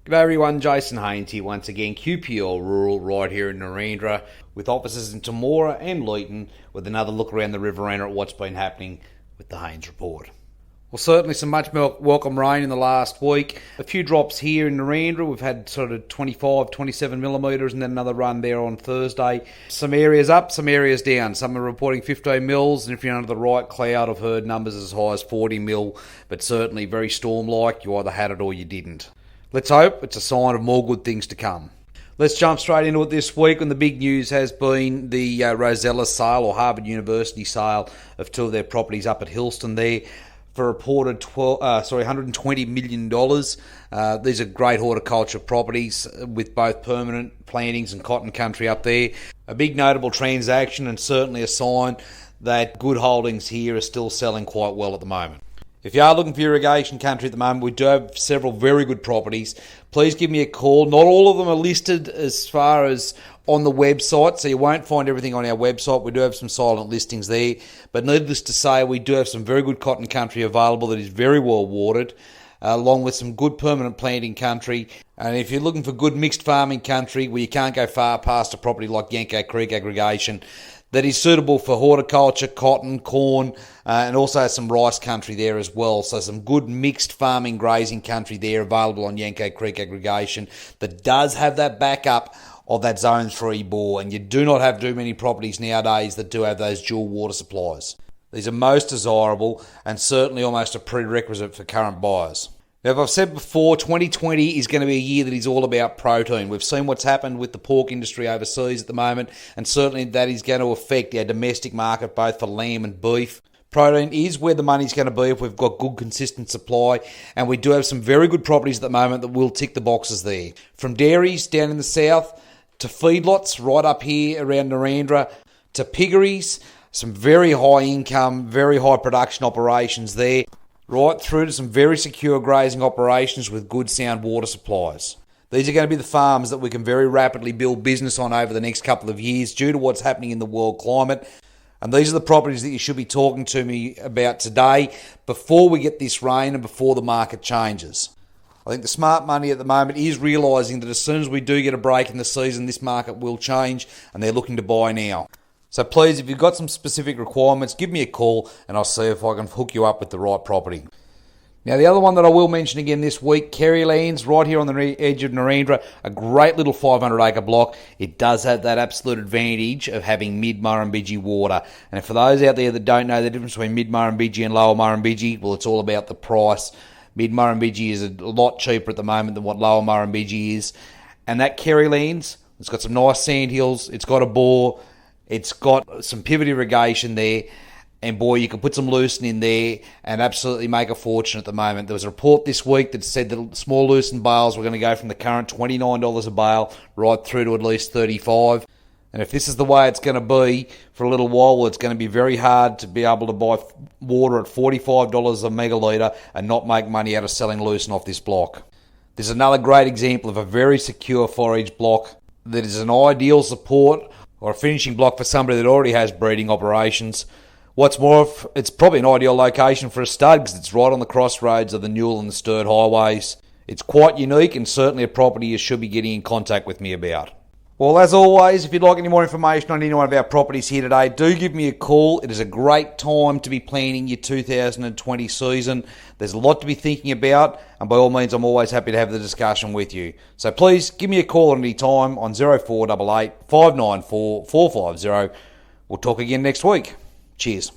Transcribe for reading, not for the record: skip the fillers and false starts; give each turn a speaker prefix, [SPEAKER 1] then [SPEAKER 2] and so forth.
[SPEAKER 1] G'day everyone, Jason Haines here once again, QPL Rural right here in Narendra with offices in Temora and Leeton with another look around the Riverina at what's been happening with the Haines Report. Well, certainly some much welcome rain in the last week. A few drops here in Narendra. We've had sort of 25, 27 millimetres and then another run there on Thursday. Some areas up, some areas down. Some are reporting 15 mils, and if you're under the right cloud, I've heard numbers as high as 40 mil, but certainly very storm-like. You either had it or you didn't. Let's hope it's a sign of more good things to come. Let's jump straight into it this week, and the big news has been the Rosella sale, or Harvard University sale, of two of their properties up at Hillston there for a reported $120 million. These are great horticulture properties with both permanent plantings and cotton country up there. A big notable transaction, and certainly a sign that good holdings here are still selling quite well at the moment. If you are looking for irrigation country at the moment, we do have several very good properties. Please give me a call. Not all of them are listed as far as on the website, so you won't find everything on our website. We do have some silent listings there. But needless to say, we do have some very good cotton country available that is very well watered, along with some good permanent planting country. And if you're looking for good mixed farming country where you can't go far past a property like Yanco Creek Aggregation, that is suitable for horticulture, cotton, corn, and also has some rice country there as well. So some good mixed farming, grazing country there available on Yanco Creek Aggregation that does have that backup of that Zone 3 bore. And you do not have too many properties nowadays that do have those dual water supplies. These are most desirable and certainly almost a prerequisite for current buyers. Now, as I've said before, 2020 is going to be a year that is all about protein. We've seen what's happened with the pork industry overseas at the moment, and certainly that is going to affect our domestic market, both for lamb and beef. Protein is where the money's going to be if we've got good, consistent supply, and we do have some very good properties at the moment that will tick the boxes there. From dairies down in the south, to feedlots right up here around Narendra, to piggeries, some very high income, very high production operations there, right through to some very secure grazing operations with good sound water supplies. These are going to be the farms that we can very rapidly build business on over the next couple of years due to what's happening in the world climate. And these are the properties that you should be talking to me about today before we get this rain and before the market changes. I think the smart money at the moment is realising that as soon as we do get a break in the season, this market will change, and they're looking to buy now. So please, if you've got some specific requirements, give me a call and I'll see if I can hook you up with the right property. Now, the other one that I will mention again this week, Kerrylands, right here on the edge of Narendra, a great little 500-acre block. It does have that absolute advantage of having mid-Murrumbidgee water. And for those out there that don't know the difference between mid-Murrumbidgee and lower Murrumbidgee, well, it's all about the price. Mid-Murrumbidgee is a lot cheaper at the moment than what lower Murrumbidgee is. And that Kerrylands, it's got some nice sand hills, it's got a bore, it's got some pivot irrigation there, and boy, you can put some lucerne in there and absolutely make a fortune at the moment. There was a report this week that said that small lucerne bales were going to go from the current $29 a bale right through to at least $35. And if this is the way it's going to be for a little while, well, it's going to be very hard to be able to buy water at $45 a megalitre and not make money out of selling lucerne off this block. This is another great example of a very secure forage block that is an ideal support or a finishing block for somebody that already has breeding operations. What's more, it's probably an ideal location for a stud because it's right on the crossroads of the Newell and the Sturt highways. It's quite unique and certainly a property you should be getting in contact with me about. Well, as always, if you'd like any more information on any one of our properties here today, do give me a call. It is a great time to be planning your 2020 season. There's a lot to be thinking about, and by all means, I'm always happy to have the discussion with you. So please give me a call at any time on 0488 594 450. We'll talk again next week. Cheers.